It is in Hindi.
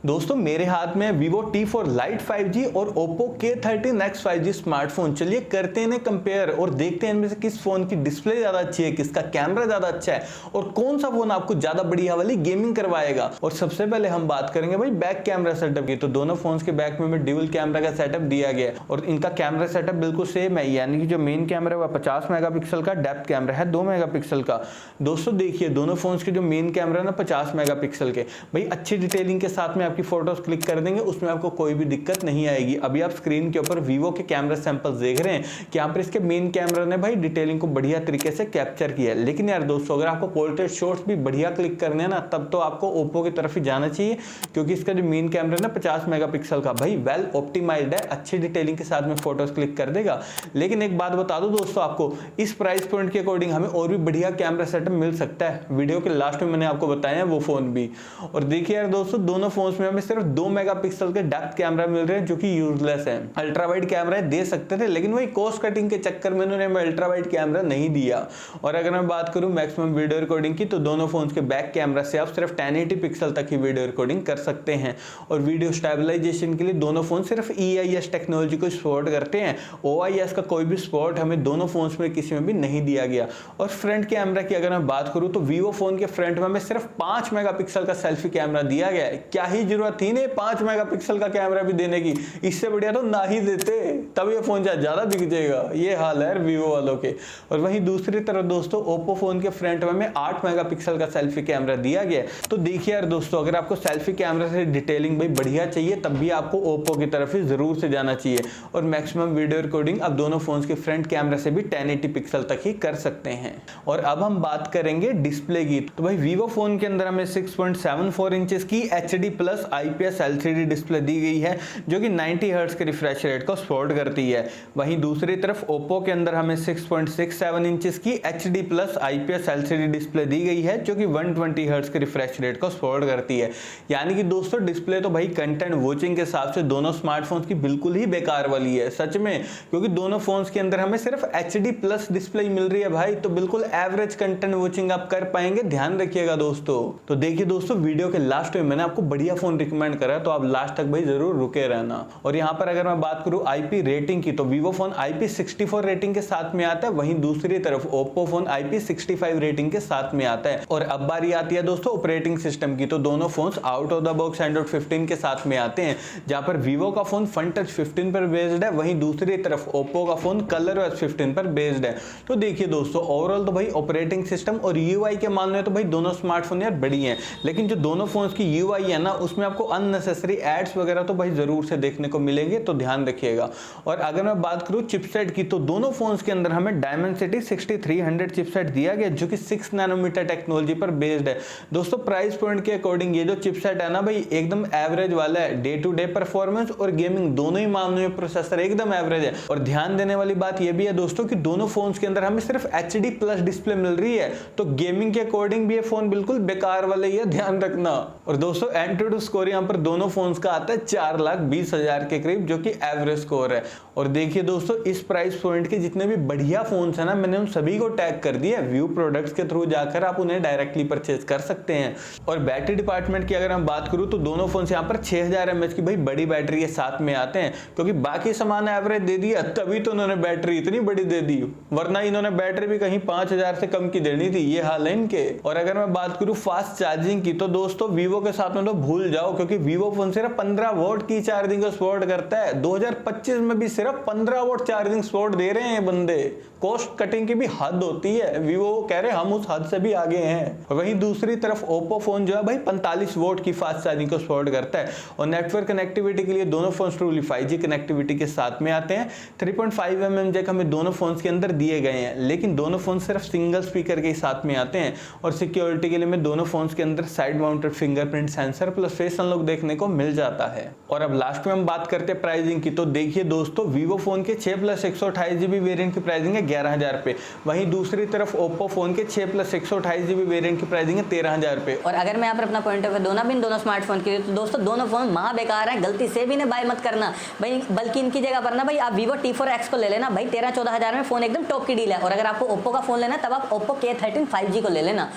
दोस्तों मेरे हाथ में Vivo T4 Lite 5G और Oppo K13X 5G स्मार्टफोन। चलिए करते हैं इन्हें कंपेयर और देखते हैं इनमें से किस फोन की डिस्प्ले ज्यादा अच्छी है, किसका कैमरा ज्यादा अच्छा है और कौन सा फोन आपको ज्यादा बढ़िया वाली गेमिंग करवाएगा। और सबसे पहले हम बात करेंगे भाई बैक कैमरा सेटअप की। तो दोनों फोन्स के बैक में ड्यूल कैमरा का सेटअप दिया गया है और इनका कैमरा सेटअप बिल्कुल सेम है, यानी कि जो मेन कैमरा है वह 50 मेगापिक्सल का, डेप्थ कैमरा है 2 मेगापिक्सल का। दोस्तों देखिए दोनों फोन्स के जो मेन कैमरा है ना 50 मेगापिक्सल के, भाई अच्छी डिटेलिंग के साथ में आपकी फोटोज क्लिक कर देंगे, उसमें आपको कोई भी दिक्कत नहीं आएगी। अभी आप स्क्रीन के ऊपर वीवो के कैमरा सैंपल्स देख रहे हैं कि यहाँ पर इसके मेन कैमरा ने भाई डिटेलिंग को बढ़िया तरीके से कैप्चर किया है। लेकिन यार दोस्तों अगर आपको पोर्ट्रेट शॉट्स भी बढ़िया क्लिक करने हैं ना, तब तो आपको ओप्पो की तरफ ही जाना चाहिए, क्योंकि इसका जो मेन कैमरा है ना 50 मेगापिक्सल का, भाई वेल ऑप्टिमाइज्ड है, अच्छी डिटेलिंग के साथ में फोटोज क्लिक कर देगा। लेकिन एक बात बता दो दोस्तों, आपको इस प्राइस पॉइंट के अकॉर्डिंग हमें और भी बढ़िया कैमरा सेटअप मिल सकता है। वीडियो के लास्ट में मैंने आपको बताया है वो फोन भी। और देखिए यार दोस्तों दोनों फोन्स में हमें सिर्फ 2 मेगापिक्सल के डेप्थ कैमरा मिल रहे हैं जो कि यूजलेस है। अल्ट्रा वाइड कैमरा दे सकते थे, लेकिन वही कॉस्ट कटिंग के चक्कर में उन्होंने हमें अल्ट्रा वाइड कैमरा नहीं दिया। और अगर मैं बात करूं मैक्सिमम वीडियो रिकॉर्डिंग की, तो दोनों फोन्स के बैक कैमरा से आप सिर्फ 1080 पिक्सल तक ही वीडियो रिकॉर्डिंग कर सकते हैं। और वीडियो स्टेबलाइजेशन के लिए दोनों फोन सिर्फ EIS टेक्नोलॉजी को सपोर्ट करते हैं। OIS का कोई भी सपोर्ट हमें दोनों फोन्स में किसी में भी नहीं दिया गया। और फ्रंट कैमरा की अगर मैं बात करूं तो वीवो फोन के फ्रंट में हमें सिर्फ 5 मेगापिक्सल का सेल्फी कैमरा दिया गया है। क्या ही जरूरत थी ना 5 मेगापिक्सल का कैमरा भी देने की, इससे बढ़िया तो ना ही देते, तब ये फोन ज्यादा बिक जाएगा। ये हाल है वीवो वालों के। और वहीं दूसरी तरफ दोस्तों ओप्पो फोन के फ्रंट में हमें 8 मेगापिक्सल का सेल्फी कैमरा दिया गया है। तो देखिए यार दोस्तों अगर आपको सेल्फी कैमरा से डिटेलिंग भाई बढ़िया चाहिए, तब भी आपको ओप्पो की तरफ ही जरूर से जाना चाहिए। और मैक्सिमम वीडियो रिकॉर्डिंग आप दोनों फोन्स के फ्रंट कैमरा से भी 1080 पिक्सल तक ही कर सकते हैं। और अब हम बात करेंगे डिस्प्ले की। तो भाई वीवो फोन के अंदर हमें 6.74 इंचेस की HD+ IPS LCD डिस्प्ले दी गई है, जो कि 90 हर्ट्ज के रिफ्रेश रेट को सपोर्ट करती है। वहीं दूसरी तरफ ओप्पो के अंदर हमें 6.67 इंचेस की HD+ IPS LCD डिस्प्ले दी गई है, जो कि 120 हर्ट्ज के रिफ्रेश रेट को सपोर्ट करती है। यानी कि दोस्तों डिस्प्ले तो भाई कंटेंट वॉचिंग के हिसाब से दोनों स्मार्टफोन्स की बिल्कुल ही बेकार वाली है सच में, क्योंकि दोनों फोन्स के अंदर हमें सिर्फ HD+ डिस्प्ले मिल रही है भाई, तो बिल्कुल एवरेज कंटेंट वॉचिंग आप कर पाएंगे, ध्यान रखिएगा दोस्तों। तो देखिए दोस्तों वीडियो के लास्ट में मैंने आपको बढ़िया फोन रिकमेंड करा, तो आप लास्ट तक भाई जरूर रुके रहना। और यहाँ पर अगर मैं बात करूँ IP रेटिंग की, तो वीवो फोन IP64 रेटिंग के साथ में आता है, वहीं दूसरी तरफ ओप्पो फोन IP65 रेटिंग के साथ में आता है। और अब बारी आती है दोस्तों ऑपरेटिंग सिस्टम की, तो दोनों phones out of the box Android 15 के साथ में आते हैं, जहां पर वीवो का फोन FunTouch 15 पर बेस्ड है, वहीं दूसरी तरफ ओप्पो का फोन ColorOS 15 पर बेस्ड है। तो देखिए दोस्तों ओवरऑल तो भाई ऑपरेटिंग सिस्टम और UI के मामले तो भाई दोनों स्मार्टफोन यार बड़ी हैं, लेकिन जो दोनों फोन्स की UI है ना, उसमें आपको अननेसेसरी एड्स वगैरह तो भाई जरूर से देखने को मिलेंगे, तो ध्यान रखिएगा। और अगर मैं बात करूं चिपसेट की, तो दोनों फोन्स के अंदर हमें Dimensity 6300 चिपसेट दिया गया, जो कि 6 नैनोमीटर टेक्नोलॉजी पर बेस्ड है। दोस्तों प्राइस पॉइंट के अकॉर्डिंग ये जो चिपसेट है ना भाई एकदम एवरेज वाला है, डे टू डे परफॉर्मेंस और गेमिंग दोनों ही मामलों में प्रोसेसर एकदम एवरेज है। और ध्यान देने वाली बात ये भी है दोस्तों कि दोनों फोन्स के अंदर हमें सिर्फ HD+ डिस्प्ले मिल रही है, तो गेमिंग के अकॉर्डिंग भी ये फोन बिल्कुल बेकार वाले ही है, ध्यान रखना। और दोस्तों एंट्रोइड स्कोर यहाँ पर दोनों फोन्स का आता है 4,20,000 के करीब, जो कि एवरेज स्कोर है। और देखिए दोस्तों इस प्राइस पॉइंट के जितने भी बढ़िया फोन्स है ना, मैंने उन सभी को टैग कर दिया है, व्यू प्रोडक्ट्स के थ्रू जाकर आप उन्हें डायरेक्टली परचेज कर सकते हैं। और बैटरी डिपार्टमेंट की अगर हम बात करूं, तो दोनों फोन्स यहाँ पर 6000 mAh की भाई बड़ी बैटरी के साथ में आते हैं, क्योंकि बाकी सामान एवरेज दे दिया तभी तो उन्होंने बैटरी इतनी बड़ी दे दी, वरना इन्होंने बैटरी भी कहीं 5000 से कम की देनी थी, ये हाल है इनके। और अगर मैं बात करूं फास्ट चार्जिंग की, तो दोस्तों वीवो के साथ में तो भूल जाओ, क्योंकि वीवो फोन सिर्फ 15 वोल्ट की चार्जिंग को सपोर्ट करता है। 2025 में भी सिर्फ 15 वोल्ट चार्जिंग सपोर्ट दे रहे हैं बंदे, कॉस्ट कटिंग की भी हद होती है, वीवो कह रहे हैं हम उस हद से भी आगे हैं। और वहीं दूसरी तरफ ओप्पो फोन जो है भाई 45 वोल्ट की फास्ट चार्जिंग को सपोर्ट करता है। और नेटवर्क कनेक्टिविटी के लिए दोनों फोन ट्रूली 5G कनेक्टिविटी के साथ में आते हैं। 3.5 mm जैक हमें दोनों फोन्स के अंदर दिए गए हैं, लेकिन दोनों फोन सिर्फ सिंगल स्पीकर के साथ में आते हैं। और सिक्योरिटी के लिए हमें दोनों फोन्स के अंदर side mounted fingerprint sensor plus face unlock देखने को मिल जाता है। और अब लास्ट में हम बात करते हैं प्राइसिंग की, तो देखिए दोस्तों वीवो फोन के 6+128GB वेरिएंट की प्राइसिंग है 11,000 रुपए, वहीं दूसरी तरफ ओप्पो फोन के 6+128GB वेरिएंट की प्राइसिंग है 13,000 रुपए। और अगर मैं यहाँ पर अपना पॉइंट ऑफ व्यू दोनों स्मार्टफोन की, तो दोस्तों दोनों फोन महा बेकार है, गलती से भी इन्हें बाय मत करना भाई, बल्कि इनकी जगह पर ना भाई आप Vivo T4X को ले लेना भाई, 13-14 हजार में फोन एकदम टॉप की डील है। और अगर आपको ओप्पो का फोन लेना तब आप ओप्पो K13 5G को ले लेना।